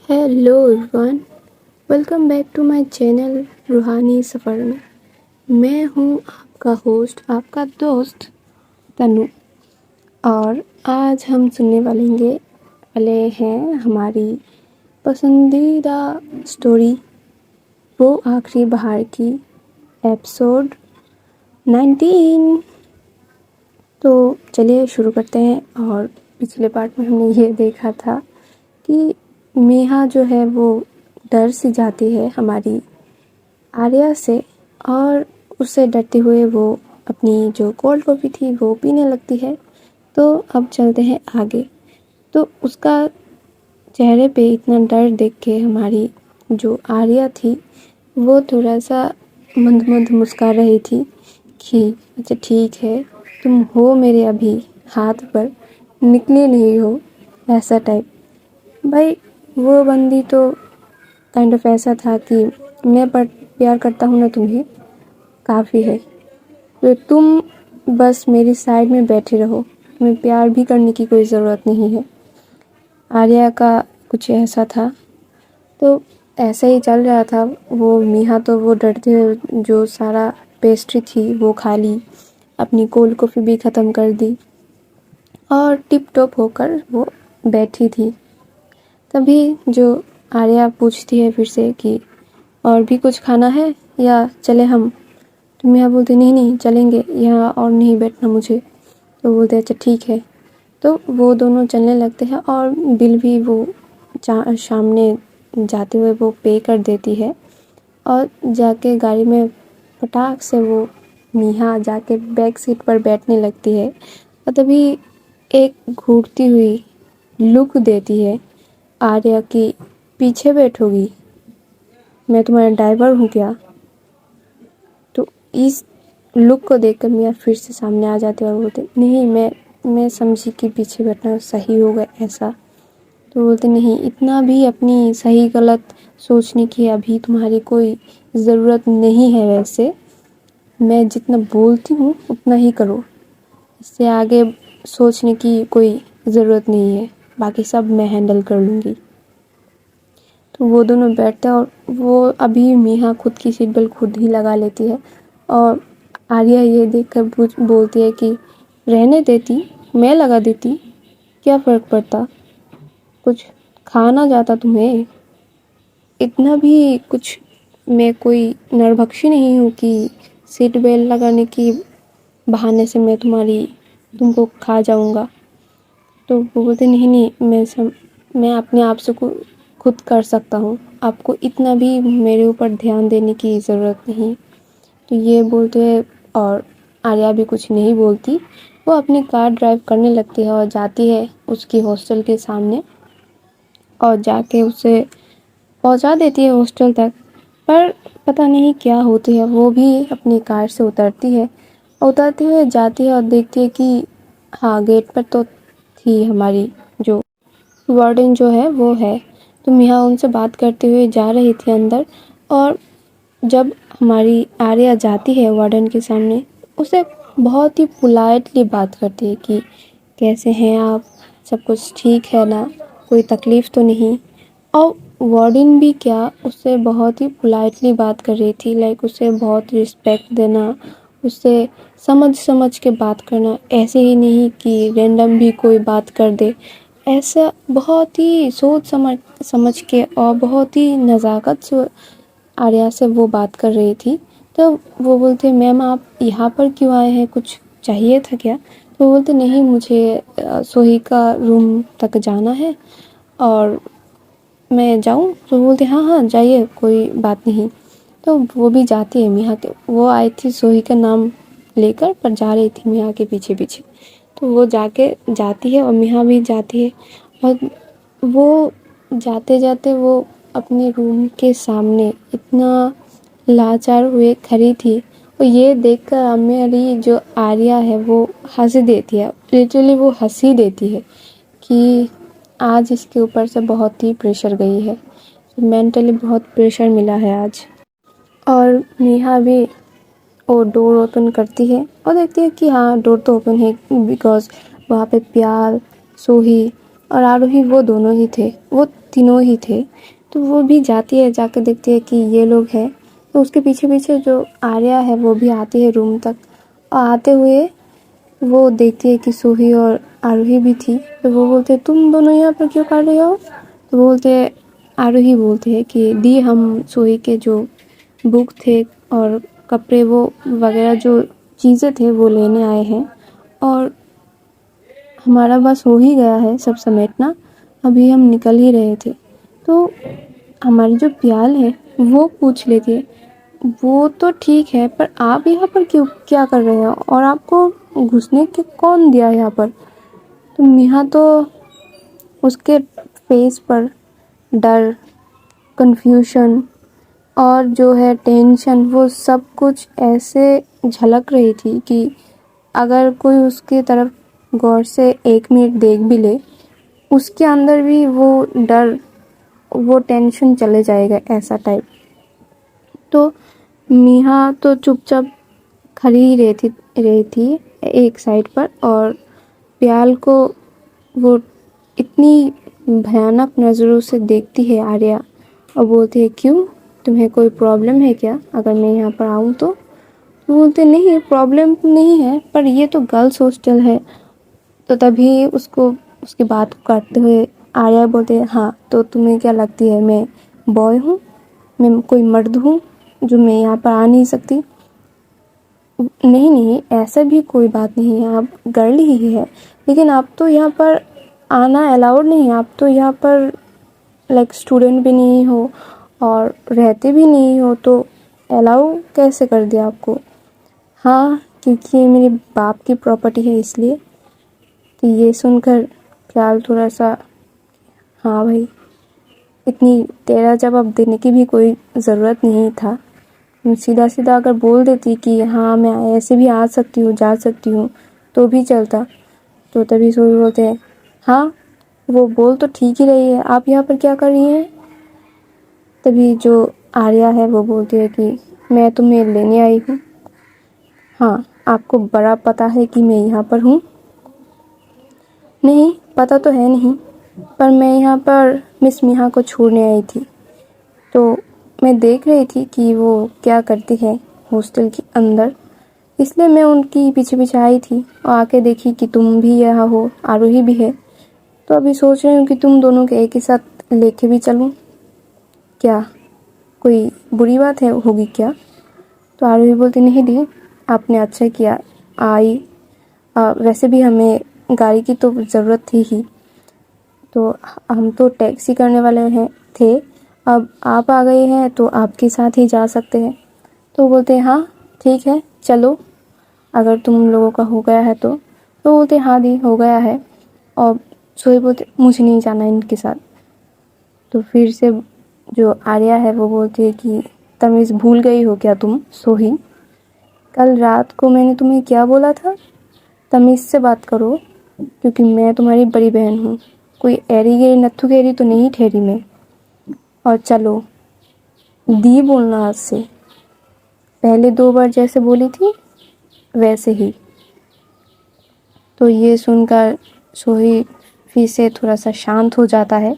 Hello everyone, welcome back to my channel Roohani Safar में। मैं हूँ आपका होस्ट, आपका दोस्त तनु। और आज हम सुनने वाले हैं हमारी पसंदीदा स्टोरी, वो आखिरी बहार की, एपिसोड 19। तो चलिए शुरू करते हैं। और पिछले पार्ट में हमने ये देखा था कि नेहा जो है वो डर सी जाती है हमारी आर्या से, और उससे डरते हुए वो अपनी जो कोल्ड कॉफ़ी थी वो पीने लगती है। तो अब चलते हैं आगे। तो उसका चेहरे पे इतना डर देख के हमारी जो आर्या थी वो थोड़ा सा मंद मंद मुस्कुरा रही थी कि अच्छा ठीक है, तुम हो मेरे अभी हाथ पर, निकले नहीं हो, ऐसा टाइप। भाई वो बंदी तो काइंड ऑफ ऐसा था कि मैं पर प्यार करता हूँ ना तुम्हें, काफ़ी है, तो तुम बस मेरी साइड में बैठे रहो, तुम्हें प्यार भी करने की कोई ज़रूरत नहीं है। आर्या का कुछ ऐसा था। तो ऐसे ही चल रहा था। वो नेहा तो वो डरते हुए जो सारा पेस्ट्री थी वो खा ली, अपनी कोल्ड कॉफ़ी भी ख़त्म कर दी और टिप टॉप होकर वो बैठी थी। तभी जो आर्या पूछती है फिर से कि और भी कुछ खाना है या चले हम। तो नेहा बोलती नहीं नहीं चलेंगे, यहाँ और नहीं बैठना मुझे। तो बोलते अच्छा ठीक है। तो वो दोनों चलने लगते हैं और बिल भी वो सामने जाते हुए वो पे कर देती है। और जाके गाड़ी में फटाक से वो नेहा जाके बैक सीट पर बैठने लगती है। और तभी एक घूरती हुई लुक देती है आर्या की, पीछे बैठोगी, मैं तुम्हारा ड्राइवर हूँ क्या। तो इस लुक को देखकर मियाँ फिर से सामने आ जाते और बोलते नहीं, मैं समझी कि पीछे बैठना सही होगा ऐसा। तो बोलते नहीं, इतना भी अपनी सही गलत सोचने की अभी तुम्हारी कोई ज़रूरत नहीं है। वैसे मैं जितना बोलती हूँ उतना ही करो, इससे आगे सोचने की कोई ज़रूरत नहीं है, बाकी सब मैं हैंडल कर लूँगी। तो वो दोनों बैठते हैं और वो अभी नेहा खुद की सीट बेल्ट खुद ही लगा लेती है। और आर्या ये देखकर बोलती है कि रहने देती, मैं लगा देती, क्या फ़र्क पड़ता, कुछ खा ना जाता तुम्हें। इतना भी कुछ मैं कोई नरभक्षी नहीं हूँ कि सीट बेल्ट लगाने की बहाने से मैं तुमको खा जाऊँगा। तो वो बोलते नहीं नहीं, मैं अपने आप से खुद कर सकता हूँ, आपको इतना भी मेरे ऊपर ध्यान देने की ज़रूरत नहीं। तो ये बोलते हैं और आर्या भी कुछ नहीं बोलती। वो अपनी कार ड्राइव करने लगती है और जाती है उसकी हॉस्टल के सामने और जाके उसे पहुंचा देती है हॉस्टल तक। पर पता नहीं क्या होती है, वो भी अपनी कार से उतरती है। उतरते हुए जाती है और देखती है कि हाँ, गेट पर तो थी हमारी जो वार्डन जो है वो है। तो मिया उनसे बात करते हुए जा रही थी अंदर। और जब हमारी आर्या जाती है वार्डन के सामने, उसे बहुत ही पोलाइटली बात करती है कि कैसे हैं आप, सब कुछ ठीक है ना, कोई तकलीफ़ तो नहीं। और वार्डन भी क्या, उससे बहुत ही पोलाइटली बात कर रही थी, लाइक उसे बहुत रिस्पेक्ट देना, उससे समझ समझ के बात करना, ऐसे ही नहीं कि रैंडम भी कोई बात कर दे। ऐसा बहुत ही सोच समझ के और बहुत ही नज़ाकत से आर्या से वो बात कर रही थी। तो वो बोलते मैम आप यहाँ पर क्यों आए हैं, कुछ चाहिए था क्या। तो बोलते नहीं, मुझे सोही का रूम तक जाना है और मैं जाऊँ। तो बोलते हाँ हाँ जाइए, कोई बात नहीं। तो वो भी जाती है मिया के, वो आई थी सोही का नाम लेकर, पर जा रही थी मिया के पीछे पीछे। तो वो जाती है और मिया भी जाती है। और वो जाते जाते वो अपने रूम के सामने इतना लाचार हुए खड़ी थी। और ये देखकर मेरी जो आर्या है वो हंस देती है, लिटरली वो हंसी देती है कि आज इसके ऊपर से बहुत ही प्रेशर गई है, मेंटली बहुत प्रेशर मिला है आज। और नेहा भी वो डोर ओपन करती है और देखती है कि हाँ डोर तो ओपन है, बिकॉज वहाँ पे प्याल, सोही और आरोही वो दोनों ही थे। वो तीनों ही थे। तो वो भी जाती है, जाके देखती है कि ये लोग हैं। तो उसके पीछे पीछे जो आर्या है वो भी आती है रूम तक, और आते हुए वो देखती है कि सोही और आरोही भी थी। तो वो बोलते तुम दोनों यहाँ पर क्यों कर रहे हो? तो बोलते आरोही बोलते हैं कि दी हम सोही के जो बुक थे और कपड़े वो वगैरह जो चीज़ें थे वो लेने आए हैं, और हमारा बस हो ही गया है सब समेटना, अभी हम निकल ही रहे थे। तो हमारी जो प्याल है वो पूछ लेती है, वो तो ठीक है पर आप यहाँ पर क्यों, क्या कर रहे हो, और आपको घुसने के कौन दिया यहाँ पर? तो मिहा तो उसके फेस पर डर, कंफ्यूजन और जो है टेंशन, वो सब कुछ ऐसे झलक रही थी कि अगर कोई उसकी तरफ गौर से 1 मिनट देख भी ले, उसके अंदर भी वो डर, वो टेंशन चले जाएगा, ऐसा टाइप। तो मिहा तो चुपचाप खड़ी ही रही थी एक साइड पर, और प्याल को वो इतनी भयानक नज़रों से देखती है आर्या, और बोलती है क्यों, तुम्हें कोई प्रॉब्लम है क्या अगर मैं यहाँ पर आऊँ तो? बोलते नहीं, प्रॉब्लम नहीं है, पर ये तो गर्ल्स हॉस्टल है। तो तभी उसको उसकी बात को काटते हुए आर्या बोलते हैं हाँ, तो तुम्हें क्या लगती है मैं बॉय हूँ, मैं कोई मर्द हूँ जो मैं यहाँ पर आ नहीं सकती? नहीं नहीं, ऐसा भी कोई बात नहीं है, आप गर्ल ही है, लेकिन आप तो यहाँ पर आना अलाउड नहीं है, आप तो यहाँ पर लाइक स्टूडेंट भी नहीं हो और रहते भी नहीं हो, तो अलाउ कैसे कर दिया आपको? हाँ, क्योंकि ये मेरे बाप की प्रॉपर्टी है इसलिए। तो ये सुनकर प्याल थोड़ा सा, हाँ भाई, इतनी तेरा जवाब देने की भी कोई ज़रूरत नहीं था, सीधा सीधा अगर बोल देती कि हाँ मैं ऐसे भी आ सकती हूँ, जा सकती हूँ, तो भी चलता। तो तभी सोही बोलते हैं हाँ, वो बोल तो ठीक ही रही है, आप यहाँ पर क्या कर रही हैं? तभी जो आर्या है वो बोलती है कि मैं तुम्हें लेने आई हूँ। हाँ, आपको बड़ा पता है कि मैं यहाँ पर हूँ? नहीं, पता तो है नहीं, पर मैं यहाँ पर मिस मिहा को छोड़ने आई थी, तो मैं देख रही थी कि वो क्या करती है हॉस्टल के अंदर, इसलिए मैं उनकी पीछे पीछे आई थी, और आके देखी कि तुम भी यहाँ हो, आरोही भी है, तो अभी सोच रही हूँ कि तुम दोनों के एक ही साथ लेके भी चलूँ। क्या कोई बुरी बात है होगी क्या? तो आरोही बोलती नहीं दी, आपने अच्छा किया आई, वैसे भी हमें गाड़ी की तो ज़रूरत थी ही, तो हम तो टैक्सी करने वाले हैं थे, अब आप आ गए हैं तो आपके साथ ही जा सकते हैं। तो बोलते हैं हाँ ठीक है चलो, अगर तुम लोगों का हो गया है तो बोलते हाँ दी हो गया है, और सोही बोलते मुझे नहीं जाना इनके साथ। तो फिर से जो आर्या है वो बोलती है कि तमीज़ भूल गई हो क्या तुम सोही? कल रात को मैंने तुम्हें क्या बोला था? तमीज़ से बात करो, क्योंकि मैं तुम्हारी बड़ी बहन हूँ, कोई एरी गेरी नत्थु गेरी तो नहीं ठहरी मैं। और चलो, दी बोलना आज से, पहले 2 बार जैसे बोली थी वैसे ही। तो ये सुनकर सोही फिर से थोड़ा सा शांत हो जाता है,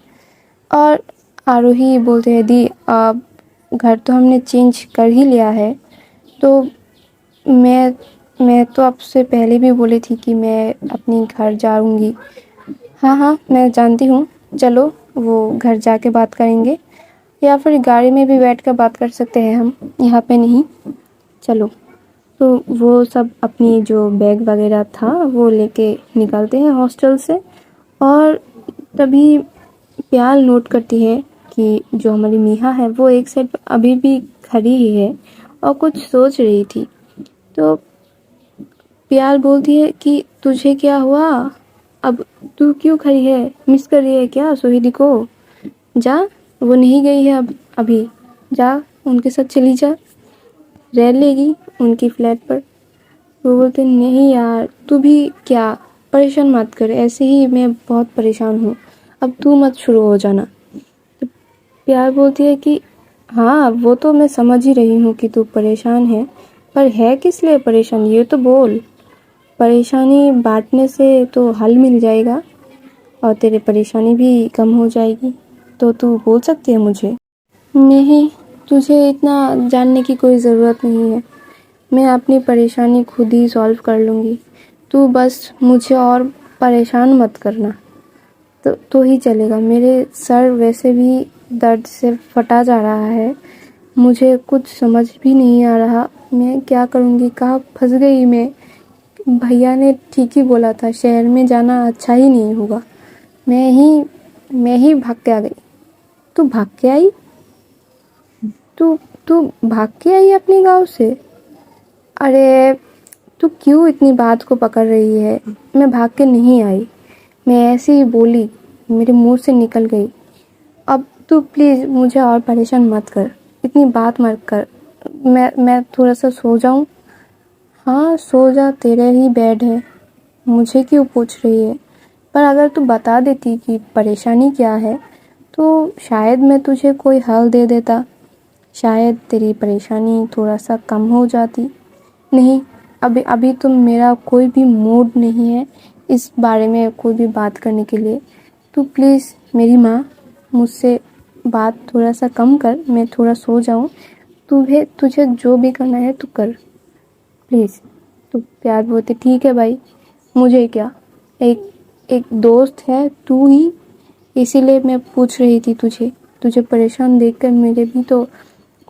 और आरोही बोलते हैं दी अब घर तो हमने चेंज कर ही लिया है, तो मैं तो आपसे पहले भी बोली थी कि मैं अपनी घर जाऊंगी। हाँ हाँ मैं जानती हूँ, चलो वो घर जाके बात करेंगे, या फिर गाड़ी में भी बैठ कर बात कर सकते हैं हम, यहाँ पे नहीं, चलो। तो वो सब अपनी जो बैग वगैरह था वो लेके निकलते हैं हॉस्टल से, और तभी प्याल नोट करती है कि जो हमारी मिहा है वो एक साइड पर अभी भी खड़ी ही है और कुछ सोच रही थी। तो प्याल बोलती है कि तुझे क्या हुआ, अब तू क्यों खड़ी है, मिस कर रही है क्या सोहिदी को? जा, वो नहीं गई है अभी जा, उनके साथ चली जा, रह लेगी उनकी फ्लैट पर। वो बोलते नहीं यार, तू भी क्या, परेशान मत कर, ऐसे ही मैं बहुत परेशान हूँ, अब तू मत शुरू हो जाना। तो प्यार बोलती है कि हाँ वो तो मैं समझ ही रही हूँ कि तू परेशान है, पर है किस लिए परेशान, ये तो बोल। परेशानी बांटने से तो हल मिल जाएगा और तेरी परेशानी भी कम हो जाएगी। तो तू बोल सकती है मुझे। नहीं, तुझे इतना जानने की कोई ज़रूरत नहीं है। मैं अपनी परेशानी खुद ही सॉल्व कर लूँगी। तू बस मुझे और परेशान मत करना तो ही चलेगा। मेरे सर वैसे भी दर्द से फटा जा रहा है। मुझे कुछ समझ भी नहीं आ रहा मैं क्या करूँगी, कहाँ फंस गई मैं। भैया ने ठीक ही बोला था, शहर में जाना अच्छा ही नहीं होगा। मैं ही भाग के आ गई। तू भाग के आई? तू तू भाग के आई अपने गाँव से? अरे तू क्यों इतनी बात को पकड़ रही है? मैं भाग के नहीं आई, मैं ऐसे ही बोली, मेरे मुंह से निकल गई। अब तू प्लीज़ मुझे और परेशान मत कर, इतनी बात मत कर। मैं थोड़ा सा सो जाऊं? हाँ सो जा, तेरे ही बेड है, मुझे क्यों पूछ रही है? पर अगर तू बता देती कि परेशानी क्या है तो शायद मैं तुझे कोई हल दे देता, शायद तेरी परेशानी थोड़ा सा कम हो जाती। नहीं, अभी अभी तो मेरा कोई भी मूड नहीं है इस बारे में कोई भी बात करने के लिए। तू प्लीज़ मेरी माँ, मुझसे बात थोड़ा सा कम कर, मैं थोड़ा सो जाऊँ। तुझे जो भी करना है तू कर, प्लीज़। तू प्यार बोलते ठीक है भाई, मुझे क्या, एक एक दोस्त है तू ही, इसीलिए मैं पूछ रही थी तुझे परेशान देखकर मेरे भी तो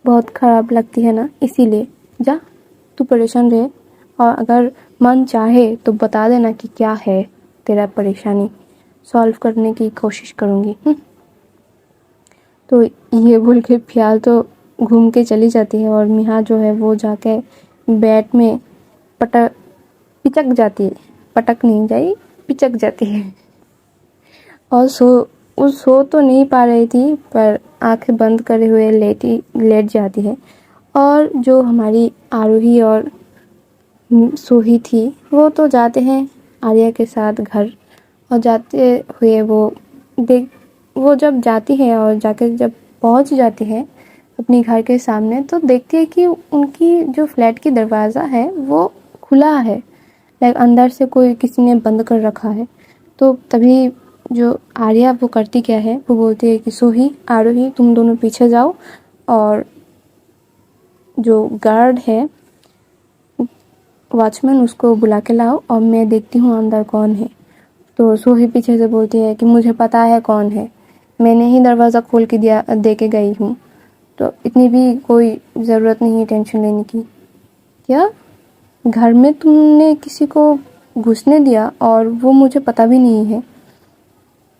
बहुत ख़राब लगती है ना, इसीलिए। जा तू परेशान रहे, और अगर मन चाहे तो बता देना कि क्या है तेरा परेशानी, सॉल्व करने की कोशिश करूँगी। तो ये बोल के फ़ियाल तो घूम के चली जाती है और मिहा जो है वो जाके बैट में पिचक जाती है, पटक नहीं जाई, पिचक जाती है। और सो तो नहीं पा रही थी, पर आंखें बंद करे हुए लेट जाती है। और जो हमारी आरोही और सोही थी वो तो जाते हैं आर्या के साथ घर, और जाते हुए वो जब जाती है और जाकर जब पहुंच जाती है अपनी घर के सामने तो देखती है कि उनकी जो फ्लैट की दरवाज़ा है वो खुला है, लाइक अंदर से कोई किसी ने बंद कर रखा है। तो तभी जो आर्या वो करती क्या है, वो बोलती है कि सोही आरोही तुम दोनों पीछे जाओ और जो गार्ड है वॉचमैन उसको बुला के लाओ और मैं देखती हूँ अंदर कौन है। तो सोही पीछे से बोलती है कि मुझे पता है कौन है, मैंने ही दरवाज़ा खोल के दे के गई हूँ, तो इतनी भी कोई ज़रूरत नहीं है टेंशन लेने की। क्या घर में तुमने किसी को घुसने दिया और वो मुझे पता भी नहीं है?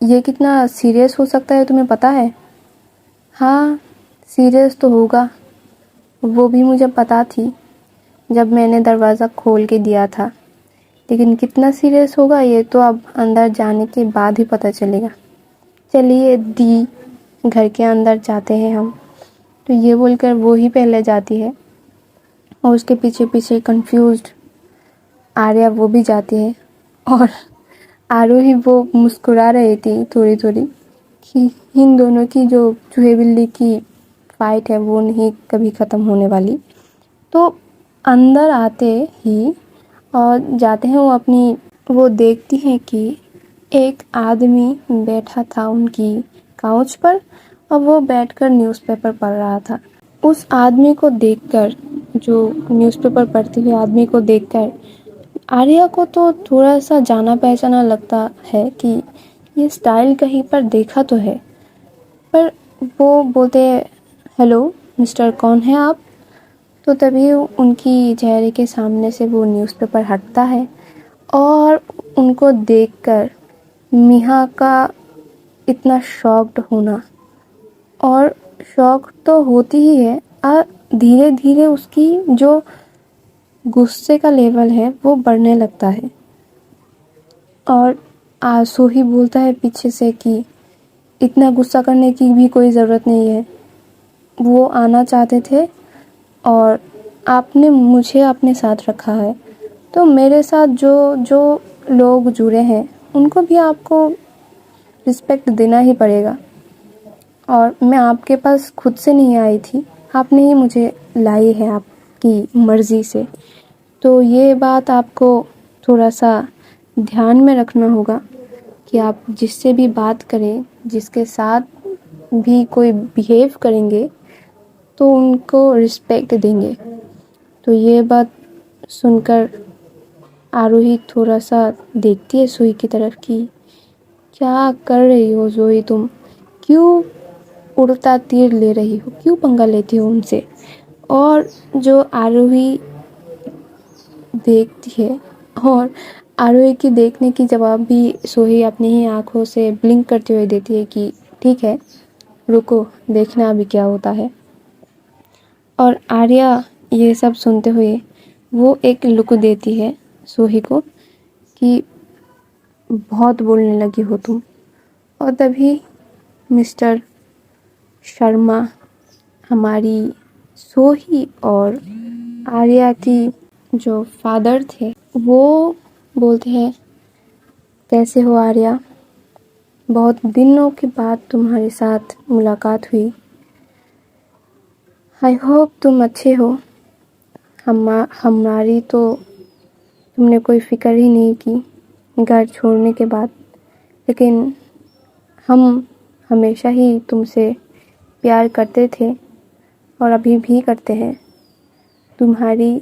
ये कितना सीरियस हो सकता है तुम्हें पता है? हाँ सीरियस तो होगा, वो भी मुझे पता थी जब मैंने दरवाज़ा खोल के दिया था, लेकिन कितना सीरियस होगा ये तो अब अंदर जाने के बाद ही पता चलेगा। चलिए दी, घर के अंदर जाते हैं हम। तो ये बोलकर वो ही पहले जाती है और उसके पीछे पीछे कंफ्यूज्ड आर्या वो भी जाती है। और आरोही वो मुस्कुरा रही थी थोड़ी थोड़ी कि इन दोनों की जो चूहे बिल्ली की फाइट है वो नहीं कभी ख़त्म होने वाली। तो अंदर आते ही और जाते हैं वो देखती हैं कि एक आदमी बैठा था उनकी काउच पर और वो बैठकर न्यूज़पेपर पढ़ रहा था। उस आदमी को देखकर, जो न्यूज़पेपर पढ़ते हुए आदमी को देखकर आर्या को तो थोड़ा सा जाना पहचाना लगता है कि ये स्टाइल कहीं पर देखा तो है। पर वो बोलते हेलो मिस्टर कौन है आप? तो तभी उनकी चेहरे के सामने से वो न्यूज़पेपर हटता है और उनको देखकर मिहा का इतना शॉक्ड होना, और शॉक तो होती ही है और धीरे धीरे उसकी जो गुस्से का लेवल है वो बढ़ने लगता है। और आंसू ही बोलता है पीछे से कि इतना गुस्सा करने की भी कोई ज़रूरत नहीं है, वो आना चाहते थे और आपने मुझे अपने साथ रखा है, तो मेरे साथ जो जो लोग जुड़े हैं उनको भी आपको रिस्पेक्ट देना ही पड़ेगा। और मैं आपके पास खुद से नहीं आई थी, आपने ही मुझे लाई है आपकी मर्ज़ी से। तो ये बात आपको थोड़ा सा ध्यान में रखना होगा कि आप जिससे भी बात करें, जिसके साथ भी कोई बिहेव करेंगे तो उनको रिस्पेक्ट देंगे। तो ये बात सुनकर आरोही थोड़ा सा देखती है सोही की तरफ कि क्या कर रही हो जोही तुम, क्यों उड़ता तीर ले रही हो, क्यों पंगा लेती हो उनसे। और जो आरोही देखती है और आरोही की देखने की जवाब भी सोही अपनी ही आंखों से ब्लिंक करते हुए देती है कि ठीक है रुको, देखना अभी क्या होता है। और आर्या ये सब सुनते हुए वो एक लुक देती है सोही को कि बहुत बोलने लगी हो तुम। और तभी मिस्टर शर्मा हमारी सोही और आर्या की जो फादर थे वो बोलते हैं, कैसे हो आर्या, बहुत दिनों के बाद तुम्हारे साथ मुलाकात हुई, आई होप तुम अच्छे हो। हमारी तो तुमने कोई फ़िक्र ही नहीं की घर छोड़ने के बाद, लेकिन हम हमेशा ही तुमसे प्यार करते थे और अभी भी करते हैं। तुम्हारी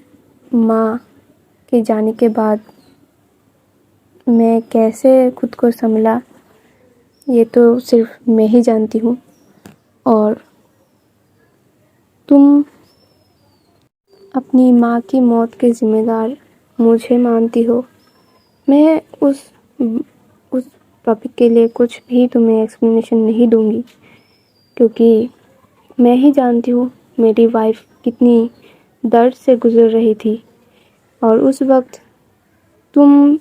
माँ के जाने के बाद मैं कैसे खुद को संभला ये तो सिर्फ मैं ही जानती हूँ, और तुम अपनी माँ की मौत के ज़िम्मेदार मुझे मानती हो। मैं उस टॉपिक के लिए कुछ भी तुम्हें एक्सप्लेनेशन नहीं दूंगी, क्योंकि मैं ही जानती हूँ मेरी वाइफ कितनी दर्द से गुज़र रही थी, और उस वक्त तुम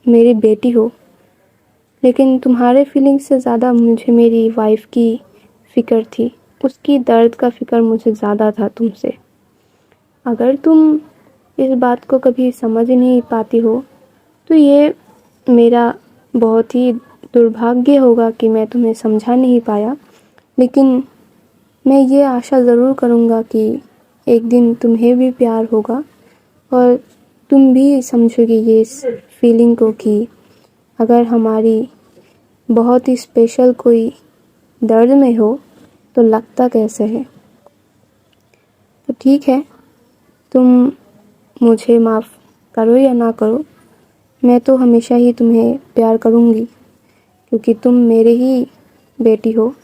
मेरी बेटी हो, लेकिन तुम्हारे फीलिंग्स से ज़्यादा मुझे मेरी वाइफ की फ़िक्र थी, उसकी दर्द का फ़िक्र मुझे ज़्यादा था तुमसे। अगर तुम इस बात को कभी समझ नहीं पाती हो तो ये मेरा बहुत ही दुर्भाग्य होगा कि मैं तुम्हें समझा नहीं पाया, लेकिन मैं ये आशा ज़रूर करूँगा कि एक दिन तुम्हें भी प्यार होगा और तुम भी समझोगे ये इस फीलिंग को कि अगर हमारी बहुत ही स्पेशल कोई दर्द में हो तो लगता कैसे है। तो ठीक है, तुम मुझे माफ़ करो या ना करो, मैं तो हमेशा ही तुम्हें प्यार करूँगी, क्योंकि तुम मेरे ही बेटी हो।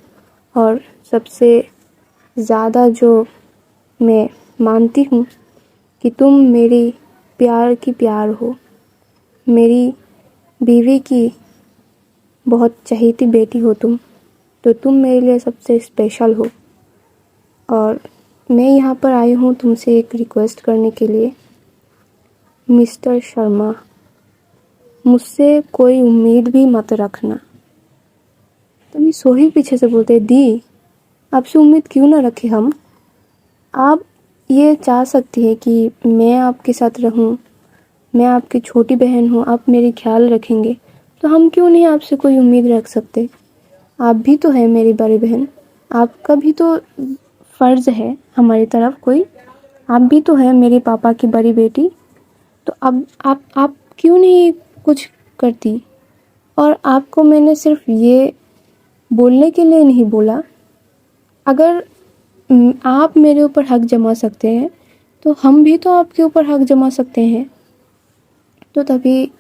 और सबसे ज़्यादा जो मैं मानती हूँ कि तुम मेरी प्यार की प्यार हो, मेरी बीवी की बहुत चहेती बेटी हो तुम, तो तुम मेरे लिए सबसे स्पेशल हो। और मैं यहाँ पर आई हूँ तुमसे एक रिक्वेस्ट करने के लिए। मिस्टर शर्मा, मुझसे कोई उम्मीद भी मत रखना। तभी सोही पीछे से बोलते, दी आपसे उम्मीद क्यों ना रखें हम, आप ये चाह सकती है कि मैं आपके साथ रहूं, मैं आपकी छोटी बहन हूं, आप मेरी ख्याल रखेंगे, तो हम क्यों नहीं आपसे कोई उम्मीद रख सकते। आप भी तो है मेरी बड़ी बहन, आपका भी तो फ़र्ज़ है हमारी तरफ कोई, आप भी तो है मेरे पापा की बड़ी बेटी, तो अब आप क्यों नहीं कुछ करती। और आपको मैंने सिर्फ ये बोलने के लिए नहीं बोला, अगर आप मेरे ऊपर हक जमा सकते हैं तो हम भी तो आपके ऊपर हक जमा सकते हैं। तो तभी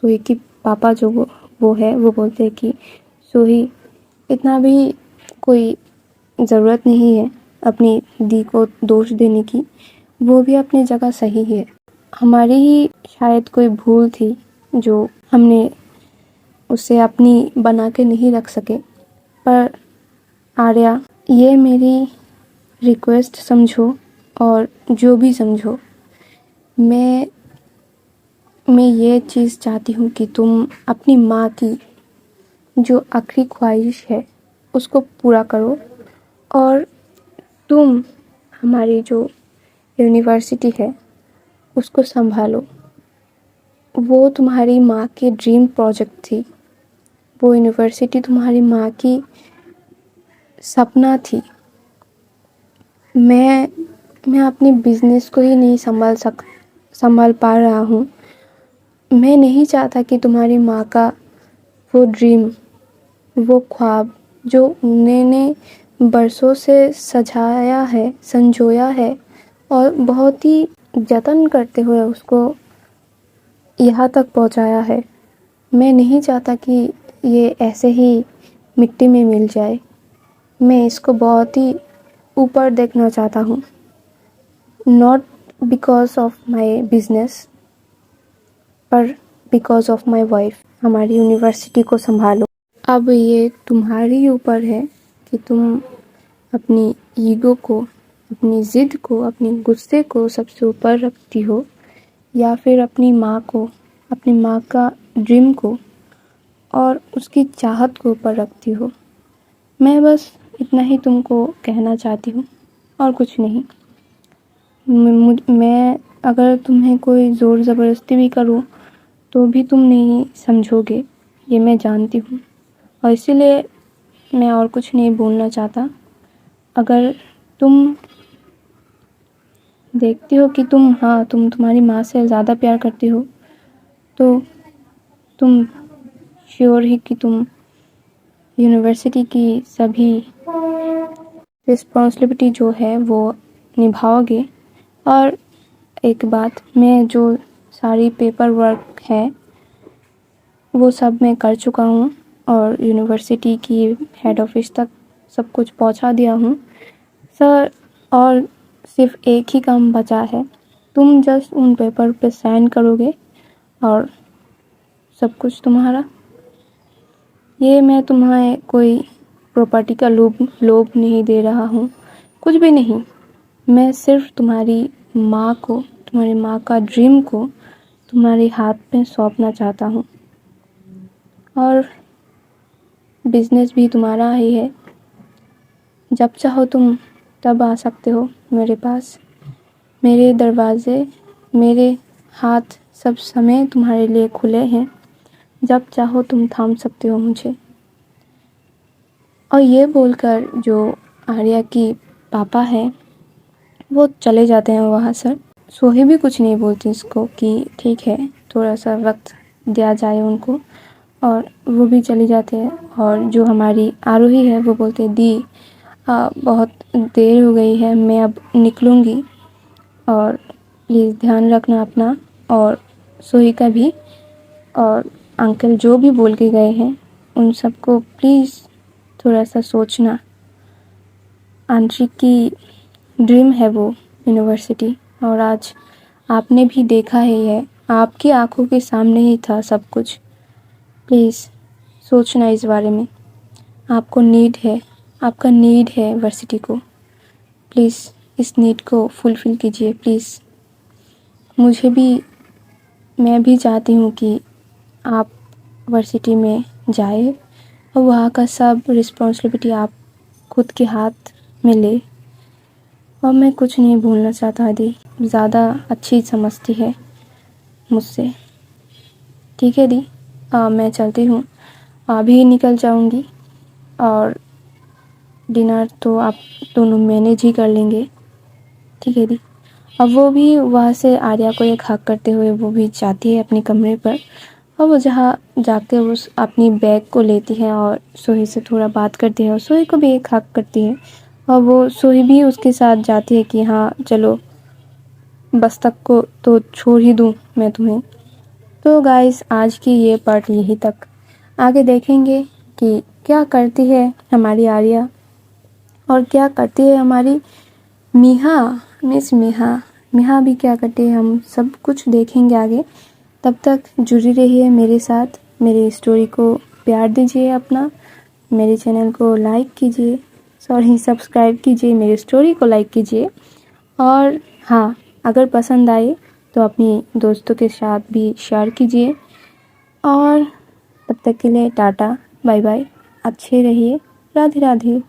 सोही की पापा जो वो है वो बोलते हैं कि सोही, इतना भी कोई ज़रूरत नहीं है अपनी दी को दोष देने की, वो भी अपनी जगह सही है। हमारी ही शायद कोई भूल थी जो हमने उसे अपनी बना के नहीं रख सके। पर आर्या, ये मेरी रिक्वेस्ट समझो, और जो भी समझो, मैं ये चीज़ चाहती हूँ कि तुम अपनी माँ की जो आखिरी ख्वाहिश है उसको पूरा करो, और तुम हमारी जो यूनिवर्सिटी है उसको संभालो। वो तुम्हारी माँ की ड्रीम प्रोजेक्ट थी, वो यूनिवर्सिटी तुम्हारी माँ की सपना थी। मैं अपने बिज़नेस को ही नहीं संभाल पा रहा हूँ। मैं नहीं चाहता कि तुम्हारी माँ का वो ड्रीम, वो ख्वाब, जो उन्होंने बरसों से सजाया है, संजोया है और बहुत ही जतन करते हुए उसको यहाँ तक पहुँचाया है। मैं नहीं चाहता कि ये ऐसे ही मिट्टी में मिल जाए। मैं इसको बहुत ही ऊपर देखना चाहता हूँ। Not because of my business, पर बिकॉज ऑफ माई वाइफ। हमारी यूनिवर्सिटी को संभालो। अब ये तुम्हारी ऊपर है कि तुम अपनी ईगो को, अपनी ज़िद को, अपने गुस्से को सबसे ऊपर रखती हो, या फिर अपनी माँ को, अपनी माँ का ड्रीम को और उसकी चाहत को ऊपर रखती हो। मैं बस इतना ही तुमको कहना चाहती हूँ और कुछ नहीं। मैं अगर तुम्हें कोई ज़ोर ज़बरदस्ती भी करूँ तो भी तुम नहीं समझोगे, ये मैं जानती हूँ। और इसीलिए मैं और कुछ नहीं बोलना चाहता। अगर तुम देखती हो कि तुम तुम्हारी माँ से ज़्यादा प्यार करती हो, तो तुम श्योर ही कि तुम यूनिवर्सिटी की सभी रिस्पॉन्सिबिलिटी जो है वो निभाओगे। और एक बात, मैं जो सारी पेपर वर्क है वो सब मैं कर चुका हूँ और यूनिवर्सिटी की हेड ऑफिस तक सब कुछ पहुँचा दिया हूँ सर। और सिर्फ एक ही काम बचा है, तुम जस्ट उन पेपर पे साइन करोगे और सब कुछ तुम्हारा। ये मैं तुम्हें कोई प्रॉपर्टी का लोभ नहीं दे रहा हूँ, कुछ भी नहीं। मैं सिर्फ तुम्हारी माँ को, तुम्हारी माँ का ड्रीम को तुम्हारे हाथ में सौंपना चाहता हूँ। और बिजनेस भी तुम्हारा ही है। जब चाहो तुम तब आ सकते हो मेरे पास। मेरे दरवाज़े, मेरे हाथ सब समय तुम्हारे लिए खुले हैं। जब चाहो तुम थाम सकते हो मुझे। और ये बोलकर जो आर्या की पापा हैं वो चले जाते हैं वहाँ से। सोही भी कुछ नहीं बोलती इसको कि ठीक है, थोड़ा सा वक्त दिया जाए उनको, और वो भी चले जाते हैं। और जो हमारी आरोही है वो बोलते दी बहुत देर हो गई है, मैं अब निकलूँगी और प्लीज़ ध्यान रखना अपना और सोही का भी। और अंकल जो भी बोल के गए हैं उन सबको प्लीज़ थोड़ा सा सोचना। आंशिक की ड्रीम है वो यूनिवर्सिटी, और आज आपने भी देखा ही है, आपकी आंखों के सामने ही था सब कुछ। प्लीज़ सोचना इस बारे में। आपको नीड है, आपका नीड है यूनिवर्सिटी को। प्लीज़ इस नीड को फुलफ़िल कीजिए प्लीज़। मैं भी चाहती हूँ कि आप यूनिवर्सिटी में जाए और वहाँ का सब रिस्पॉन्सिबिलिटी आप खुद के हाथ में ले। और मैं कुछ नहीं भूलना चाहता दी, ज़्यादा अच्छी समझती है मुझसे। ठीक है दी, मैं चलती हूँ, अभी निकल जाऊँगी और डिनर तो आप दोनों मैनेज ही कर लेंगे। ठीक है दी। अब वो भी वहाँ से आर्या को एक हक करते हुए वो भी जाती है अपने कमरे पर, और वो जहाँ जाके उस अपनी बैग को लेती है और सोही से थोड़ा बात करती है और सोही को भी एक हक करती है। और वो सोही भी उसके साथ जाती है कि हाँ चलो, बस तक को तो छोड़ ही दूँ मैं तुम्हें। तो गाइस, आज की ये पार्ट यहीं तक। आगे देखेंगे कि क्या करती है हमारी आर्या और क्या करती है हमारी मिस मिहा भी क्या करती है, हम सब कुछ देखेंगे आगे। तब तक जुड़ी रहिए मेरे साथ। मेरी स्टोरी को प्यार दीजिए अपना, मेरे चैनल को लाइक कीजिए, सब्सक्राइब कीजिए, मेरी स्टोरी को लाइक कीजिए। और हाँ, अगर पसंद आए तो अपनी दोस्तों के साथ भी शेयर कीजिए। और तब तक के लिए टाटा, बाय बाय, अच्छे रहिए, राधे राधे।